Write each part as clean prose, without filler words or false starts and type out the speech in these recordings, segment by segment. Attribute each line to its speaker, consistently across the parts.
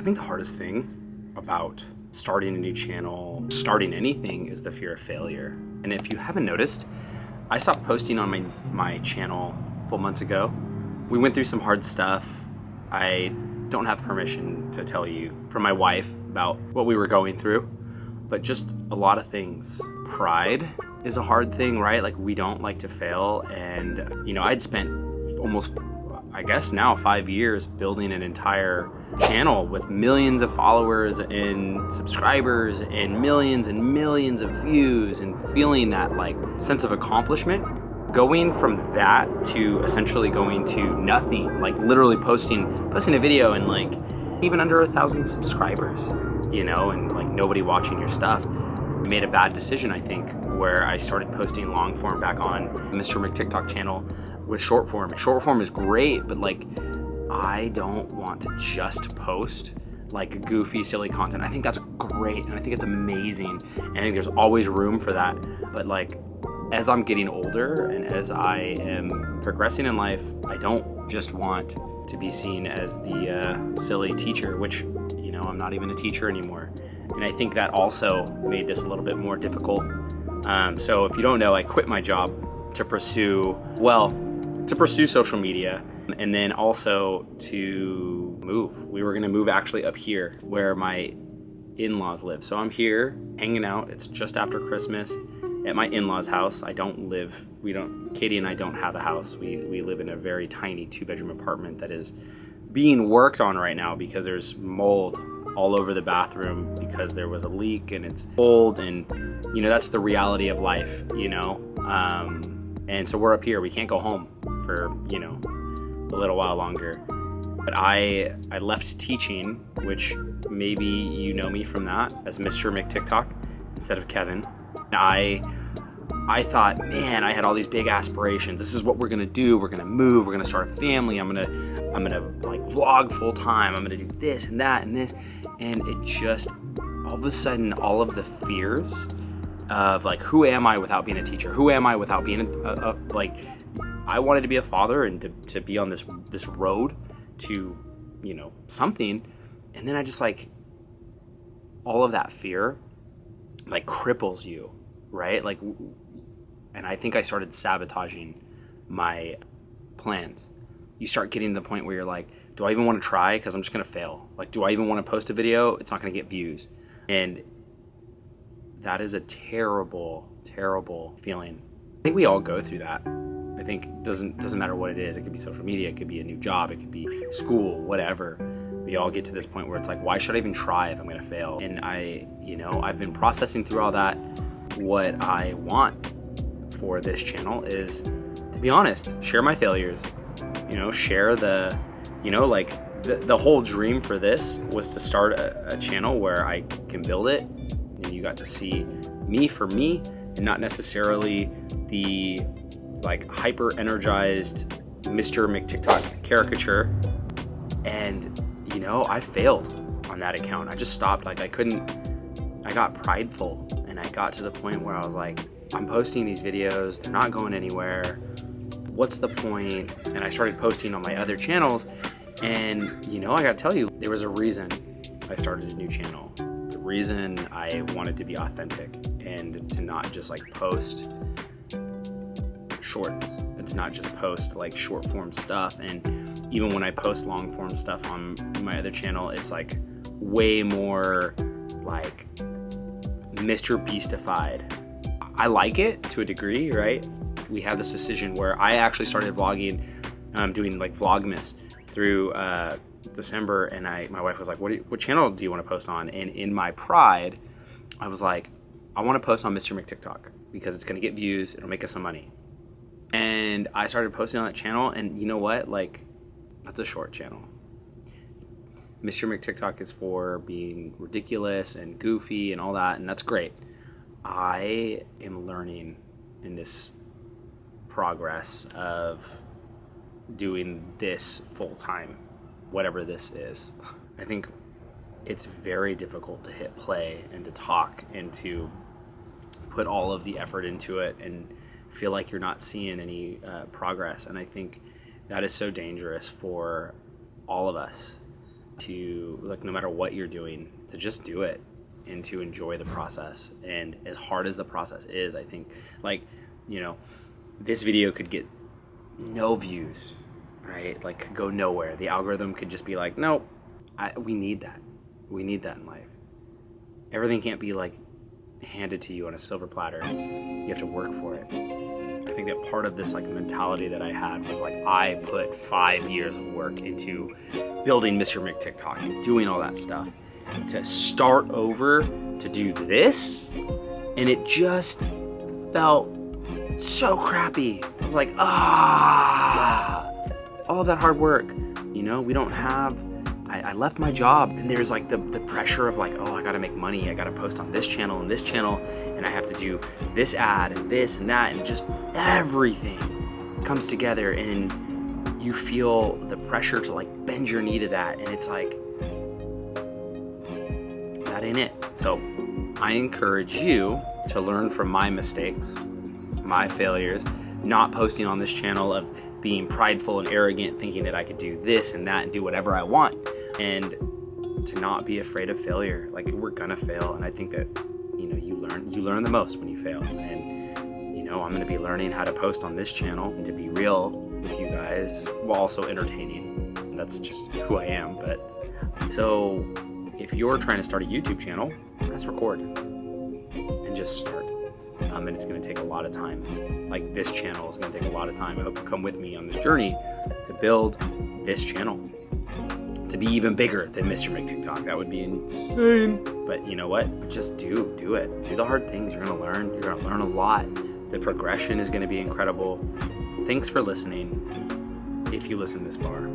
Speaker 1: I think the hardest thing about starting a new channel, starting anything, is the fear of failure. And if you haven't noticed, I stopped posting on my channel a couple months ago. We went through some hard stuff. I don't have permission to tell you from my wife about what we were going through, but just a lot of things. Pride is a hard thing, right? Like, we don't like to fail. And, you know, I'd spent almost, I guess now, 5 years building an entire channel with millions of followers and subscribers and millions of views, and feeling that like sense of accomplishment. Going from that to essentially going to nothing, like literally posting a video and like even under 1,000 subscribers, you know, and like nobody watching your stuff. I made a bad decision, I think, where I started posting long form back on Mr. McTikTok channel with short form. Short form is great, but like, I don't want to just post like goofy, silly content. I think that's great, and I think it's amazing, and I think there's always room for that. But like, as I'm getting older and as I am progressing in life, I don't just want to be seen as the silly teacher, which, you know, I'm not even a teacher anymore. And I think that also made this a little bit more difficult. So if you don't know, I quit my job to pursue social media, and then also to move. We were gonna move actually up here where my in-laws live. So I'm here hanging out. It's just after Christmas at my in-laws house. Katie and I don't have a house. We live in a very tiny 2-bedroom apartment that is being worked on right now because there's mold all over the bathroom because there was a leak and it's old, and you know, that's the reality of life, you know. And so we're up here. We can't go home for, you know, a little while longer. But I left teaching, which maybe you know me from that as Mr. McTikTok instead of Kevin. I thought, man, I had all these big aspirations. This is what we're gonna do. We're gonna move. We're gonna start a family. I'm gonna like vlog full time. I'm gonna do this and that and this. And it just, all of a sudden, all of the fears of like, who am I without being a teacher? Who am I without being like, I wanted to be a father and to be on this road to, you know, something. And then I just like, all of that fear like cripples you, right? Like, and I think I started sabotaging my plans. You start getting to the point where you're like, do I even want to try? Because I'm just gonna fail. Like, do I even want to post a video? It's not gonna get views. And that is a terrible, terrible feeling. I think we all go through that. I think it doesn't matter what it is. It could be social media, it could be a new job, it could be school, whatever. We all get to this point where it's like, why should I even try if I'm gonna fail? And I've been processing through all that. What I want for this channel is, to be honest, share my failures, you know, share the, you know, like the whole dream for this was to start a channel where I can build it and you got to see me for me, and not necessarily the like hyper energized Mr. McTikTok caricature. And you know, I failed on that account. I just stopped. Like, I got prideful, and I got to the point where I was like, I'm posting these videos, they're not going anywhere. What's the point? And I started posting on my other channels, and you know, I gotta tell you, there was a reason I started a new channel. The reason I wanted to be authentic and to not just like post shorts, and to not just post like short form stuff. And even when I post long form stuff on my other channel, it's like way more like Mr. Beastified. I like it to a degree, right? We have this decision where I actually started vlogging, doing like Vlogmas through December, and my wife was like, what channel do you want to post on? And in my pride, I was like, I want to post on Mr. McTikTok because it's gonna get views, it'll make us some money. And I started posting on that channel, and you know what? Like, that's a short channel. Mr. McTikTok is for being ridiculous and goofy and all that, and that's great. I am learning in this progress of doing this full time, whatever this is. I think it's very difficult to hit play and to talk and to put all of the effort into it and feel like you're not seeing any progress. And I think that is so dangerous for all of us. to, like, no matter what you're doing, to just do it and to enjoy the process. And as hard as the process is, I think, like, you know, this video could get no views, right? Like, could go nowhere. The algorithm could just be like, nope, we need that. We need that in life. Everything can't be like handed to you on a silver platter. You have to work for it. I think that part of this like mentality that I had was like, I put 5 years of work into building Mr. McTikTok and doing all that stuff to start over to do this, and it just felt so crappy. I was like, all that hard work, you know, we don't have. I left my job, and there's like the pressure of like, oh, I gotta make money, I gotta post on this channel and this channel, and I have to do this ad and this and that, and just everything comes together, and you feel the pressure to like bend your knee to that, and it's like, that ain't it. So I encourage you to learn from my mistakes, my failures, not posting on this channel, of being prideful and arrogant, thinking that I could do this and that and do whatever I want, and to not be afraid of failure. Like, we're gonna fail, and I think that, you know, you learn the most when you fail. And, you know, I'm gonna be learning how to post on this channel and to be real with you guys while also entertaining. That's just who I am. But so if you're trying to start a YouTube channel, press record and just start. And it's going to take a lot of time. Like, this channel is going to take a lot of time. I hope you come with me on this journey to build this channel to be even bigger than Mr. McTikTok. That would be insane. But you know what? Just do it. Do the hard things. You're going to learn. You're going to learn a lot. The progression is going to be incredible. Thanks for listening. If you listen this far,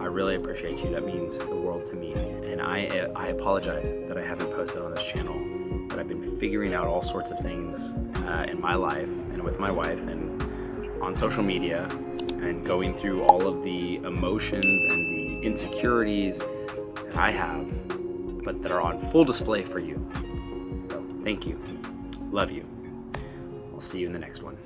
Speaker 1: I really appreciate you. That means the world to me. And I apologize that I haven't posted on this channel. But I've been figuring out all sorts of things in my life and with my wife and on social media, and going through all of the emotions and the insecurities that I have, but that are on full display for you. So thank you. Love you. I'll see you in the next one.